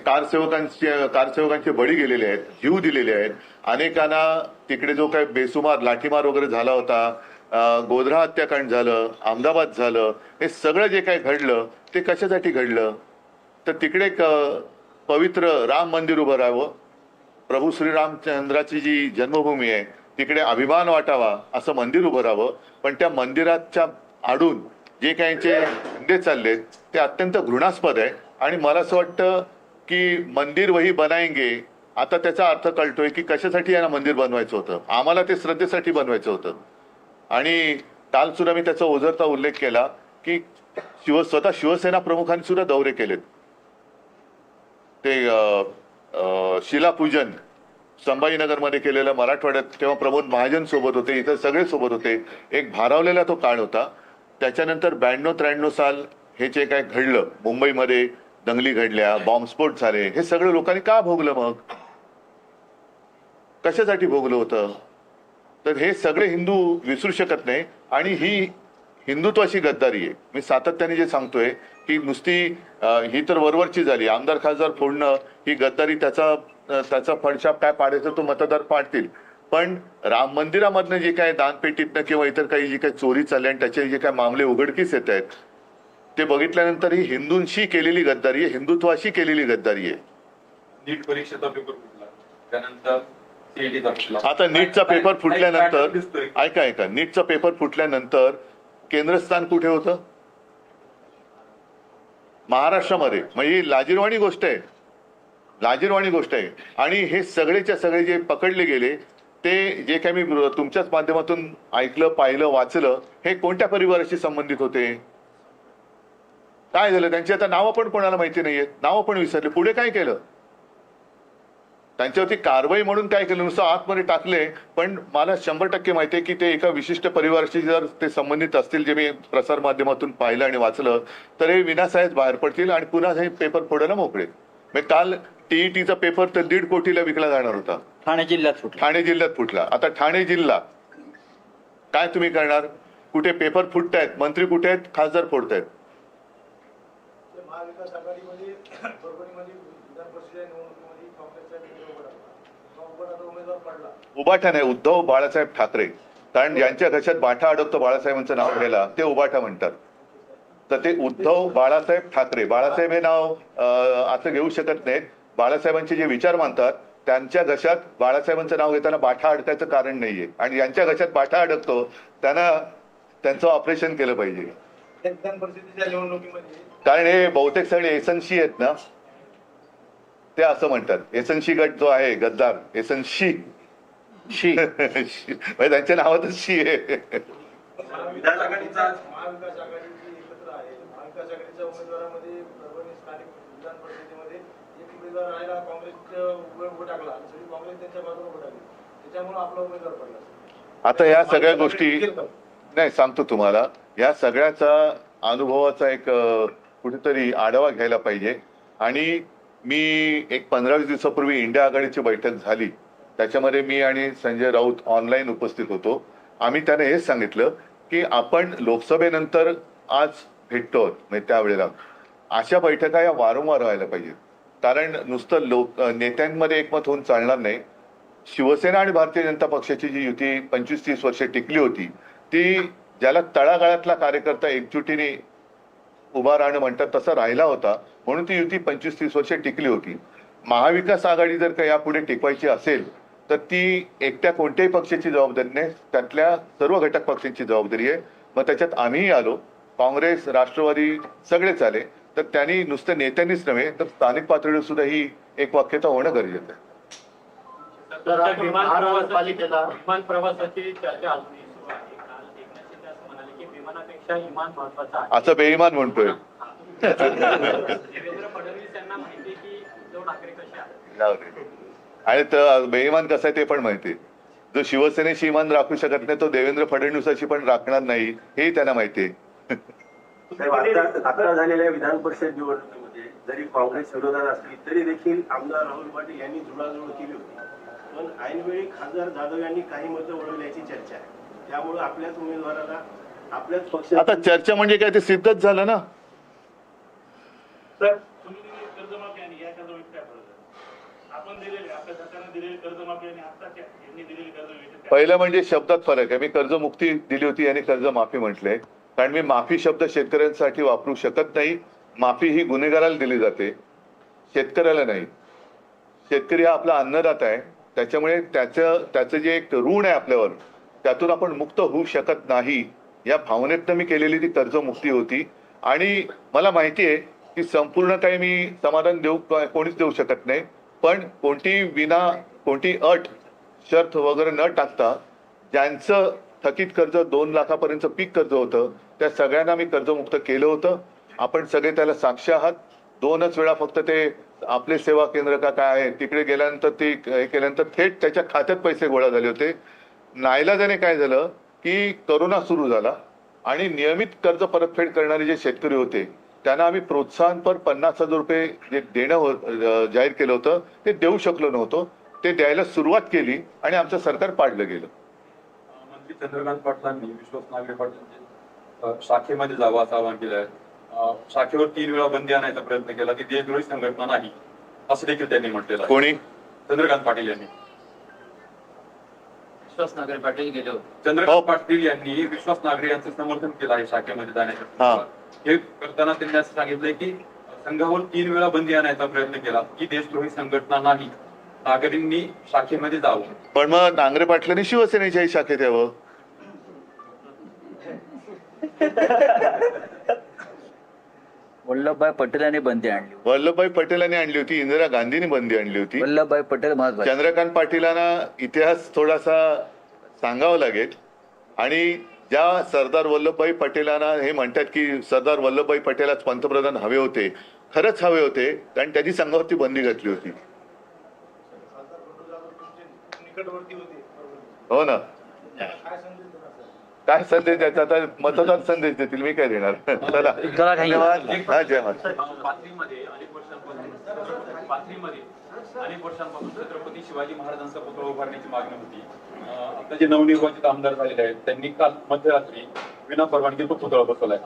कारसेवकांचे बळी गेलेले आहेत, जीव दिलेले आहेत. अनेकांना तिकडे जो काही बेसुमार लाठीमार वगैरे झाला होता, गोधरा हत्याकांड झालं, अहमदाबाद झालं, हे सगळं जे काही घडलं ते कशासाठी घडलं? तर तिकडे पवित्र राम मंदिर उभं राहावं, प्रभू श्रीरामचंद्राची जी जन्मभूमी आहे तिकडे अभिमान वाटावा असं मंदिर उभं राहावं. पण त्या मंदिराच्या आडून जे काहींचे धंदे चाललेत ते अत्यंत घृणास्पद आहे. आणि मला असं वाटतं की मंदिर वही बनाएंगे, आता त्याचा अर्थ कळतोय की कशासाठी यांना मंदिर बनवायचं होतं. आम्हाला ते श्रद्धेसाठी बनवायचं होतं. आणि काल सुद्धा मी त्याचा ओझरता उल्लेख केला की स्वतः शिवसेना प्रमुखांनी सुद्धा दौरे केलेत. ते शिलापूजन संभाजीनगरमध्ये केलेलं मराठवाड्यात, तेव्हा प्रमोद महाजन सोबत होते, इतर सगळे सोबत होते. एक भारावलेला तो काळ होता. त्याच्यानंतर 92-93 साल हे जे काय घडलं, मुंबईमध्ये दंगली घडल्या, बॉम्बस्फोट झाले, हे सगळं लोकांनी का भोगलं? मग कशासाठी भोगलं होतं? तर हे सगळे हिंदू विसरू शकत नाही. आणि ही हिंदुत्वाची गद्दारी आहे. मी सातत्याने जे सांगतोय की नुसती ही तर वरवरची झाली, आमदार खासदार फोडणं ही गद्दारी, त्याचा फडशाप काय पाडायचं तो मतदार पाडतील. पण राम मंदिरामधनं जे काय दानपेटीतनं किंवा इतर काही जी काही चोरी चालली आणि त्याचे जे काय मामले उघडकीस येत आहेत ते बघितल्यानंतर ही हिंदूंशी केलेली गद्दारी आहे, हिंदुत्वाशी केलेली गद्दारी आहे. नीट परीक्षेचा पेपर फुटला, त्यानंतर आता नीटचा पेपर फुटल्यानंतर ऐका नीटचा पेपर फुटल्यानंतर केंद्रस्थान कुठे होतं? महाराष्ट्रामध्ये. म्हणजे ही लाजिरवाणी गोष्ट आहे, लाजिरवाणी गोष्ट आहे. आणि हे सगळेच्या सगळे जे पकडले गेले ते जे काही मी तुमच्याच माध्यमातून ऐकलं, पाहिलं, वाचलं, हे कोणत्या परिवाराशी संबंधित होते? काय झालं? त्यांची आता नावं पण कोणाला माहिती नाहीयेत, नावं पण विसरले. पुढे काय केलं? त्यांच्यावरती कारवाई म्हणून काय केलं? नुसतं आतमध्ये टाकले. पण मला 100% माहिती आहे की ते एका विशिष्ट परिवाराशी जर ते संबंधित असतील, जे मी प्रसार माध्यमातून पाहिलं आणि वाचलं, तर हे विनासाहेब बाहेर पडतील आणि पुन्हा हे पेपर फोडायला मोकळे. म्हणजे काल टीईटीचा पेपर तर 1.5 कोटीला विकला जाणार होता, ठाणे जिल्ह्यात फुटला. आता ठाणे जिल्हा काय तुम्ही करणार? कुठे पेपर फुटतायत, मंत्री कुठे आहेत, खासदार फोडतायत. उबाठा नाही, उद्धव बाळासाहेब ठाकरे. कारण ज्यांच्या घशात बाठा अडकतो बाळासाहेबांचं नाव घ्यायला ते उबाठा म्हणतात. तर ते उद्धव बाळासाहेब ठाकरे, बाळासाहेब हे नाव असं घेऊ शकत नाहीत. बाळासाहेबांचे जे विचार मानतात त्यांच्या घशात बाळासाहेबांचं नाव घेताना बाठा अडकायचं कारण नाहीये. आणि ज्यांच्या घशात बाठा अडकतो त्यांना त्यांचं ऑपरेशन केलं पाहिजे. कारण हे बहुतेक सगळे एसनशी आहेत ना, ते असं म्हणतात. एसनशी गट जो आहे गद्दार, एसनशी म्हणजे त्यांच्या नावातच शी आहे. आता या सगळ्या गोष्टी नाही सांगतो तुम्हाला, या सगळ्याचा अनुभवाचा एक कुठेतरी आढावा घ्यायला पाहिजे. आणि मी एक 15-20 दिवसापूर्वी इंडिया आघाडीची बैठक झाली, त्याच्यामध्ये मी आणि संजय राऊत ऑनलाईन उपस्थित होतो. आम्ही त्याने हेच सांगितलं की आपण लोकसभेनंतर आज भेटतो, म्हणजे त्यावेळेला अशा बैठका या वारंवार व्हायला पाहिजेत. कारण नुसतं नेत्यांमध्ये एकमत होऊन चालणार नाही. शिवसेना आणि भारतीय जनता पक्षाची जी युती 25-30 वर्षे टिकली होती, ती ज्याला तळागाळातला कार्यकर्ता एकजुटीने उभा राहणं म्हणतात तसा राहिला होता, म्हणून ती युती 25-30 वर्षे टिकली होती. महाविकास आघाडी जर का यापुढे टिकवायची असेल तर ती एकट्या कोणत्याही पक्षाची जबाबदारी नाही, त्यातल्या सर्व घटक पक्षांची जबाबदारी आहे. मग त्याच्यात आम्हीही आलो, काँग्रेस, राष्ट्रवादी सगळेच आले. तर त्यांनी नुसतं नेत्यांनीच नव्हे तर स्थानिक पातळीवर सुद्धा ही एक वाक्यता होणं गरजेचं आहे. विमान प्रवासाची चर्चा अजूनही सुरू आहे. काल एकनाथ शिंदे असं म्हणाले की विमानापेक्षा विमान महत्वाचं आहे. असं बेईमान म्हणतोय. देवेंद्र फडणवीस यांना माहिती आहे की उद्धव ठाकरे कसे आहेत. आणि तर बेईमान कसं आहे ते पण माहिती. जो शिवसेनेशी इमान राखू शकत नाही तो देवेंद्र फडणवीसाशी पण राखणार नाही, हेही त्यांना माहिती आहे. आता झालेल्या विधान परिषद निवडणुकीमध्ये जरी काँग्रेस विरोधात असली तरी देखील आमदार राहुल पाटील यांनी जुळाजुळ केली होती. पण ऐनवेळी खासदार जाधव यांनी काही मतं वळवल्याची चर्चा आहे. त्यामुळे आपल्याच उमेदवाराला आपल्याच पक्षात आता चर्चा म्हणजे काय, ते सिद्धच झालं ना. सर, कर्जमाफी आणि या त्याच्यात काय फरक आहे? आपण दिलेले आपल्या सरकारने दिलेली कर्जमाफी आणि आता यांनी दिलेली कर्ज पहिलं म्हणजे शब्दात फरक आहे. मी कर्जमुक्ती दिली होती आणि कर्जमाफी म्हटले, कारण मी माफी शब्द शेतकऱ्यांसाठी वापरू शकत नाही. माफी ही गुन्हेगाराला दिली जाते, शेतकऱ्याला नाही. शेतकरी हा आपला अन्नदाता आहे, त्याच्यामुळे त्याचं जे एक ऋण आहे आपल्यावर, त्यातून आपण मुक्त होऊ शकत नाही. या भावनेतनं मी केलेली ती कर्जमुक्ती होती. आणि मला माहिती आहे की संपूर्ण काही मी समाधान कोणीच देऊ शकत नाही, पण कोणती अट शर्त वगैरे न टाकता ज्यांचं थकीत कर्ज 2 लाखापर्यंत पीक कर्ज होतं, त्या सगळ्यांना मी कर्जमुक्त केलं होतं. आपण सगळे त्याला साक्षी आहात. 2च वेळा फक्त ते आपले सेवा केंद्र का काय आहे तिकडे गेल्यानंतर ते हे केल्यानंतर थेट त्याच्या खात्यात पैसे गोळा झाले होते. नाईलाजाने काय झालं की करोना सुरू झाला आणि नियमित कर्ज परतफेड करणारे जे शेतकरी होते त्यांना आम्ही प्रोत्साहनपर 50,000 रुपये जे देणं जाहीर केलं होतं ते देऊ शकलो नव्हतो. ते द्यायला सुरुवात केली आणि आमचं सरकार पाडलं गेलं. मंत्री चंद्रकांत पाटलांनी विश्वास नांगरे पाटलांचे शाखेमध्ये जावं असं आवाहन केलं आहे. शाखेवर 3 वेळा बंदी आणायचा प्रयत्न केला ती देशद्रोही संघटना नाही असं देखील त्यांनी म्हटलेलं आहे. कोणी? चंद्रकांत पाटील यांनी. विश्वास नागरे पाटील गेले होते. चंद्रकांत पाटील यांनी विश्वास नागरे यांचं समर्थन केलं आहे शाखेमध्ये जाण्याचं. हे करताना त्यांनी असं सांगितलंय की संघावर 3 वेळा बंदी आणायचा प्रयत्न केला की देशद्रोही संघटना नाही, नागरिकांनी शाखेमध्ये जावं. पण मग नांगरे पाटलांनी शिवसेनेच्याही शाखेत यावं. वल्लभभाई पटेलांनी बंदी आणली. वल्लभभाई पटेलांनी आणली होती, इंदिरा गांधींनी बंदी आणली होती. वल्लभभाई पटेल महत्वाचे. चंद्रकांत पाटीलांना इतिहास थोडासा सांगावा लागेल. आणि ज्या सरदार वल्लभभाई पटेलांना हे म्हणतात की सरदार वल्लभभाई पटेलच पंतप्रधान हवे होते, खरंच हवे होते, कारण त्यांनी संघावरती बंदी घातली होती. निकटवर्ती होते. हो ना. काय संदेश द्यायचा आता? मतदार संदेश देतील, मी काय देणार. चला, धन्यवाद. हा, जय महाराज. पाथरीमध्ये अनेक वर्षांपासून छत्रपती शिवाजी महाराजांचा पुतळा उभारण्याची मागणी होती. आता जे नवनिर्वाचित आमदार झालेले आहेत त्यांनी काल मध्यरात्री विना परवानगी तो पुतळा बसवलाय.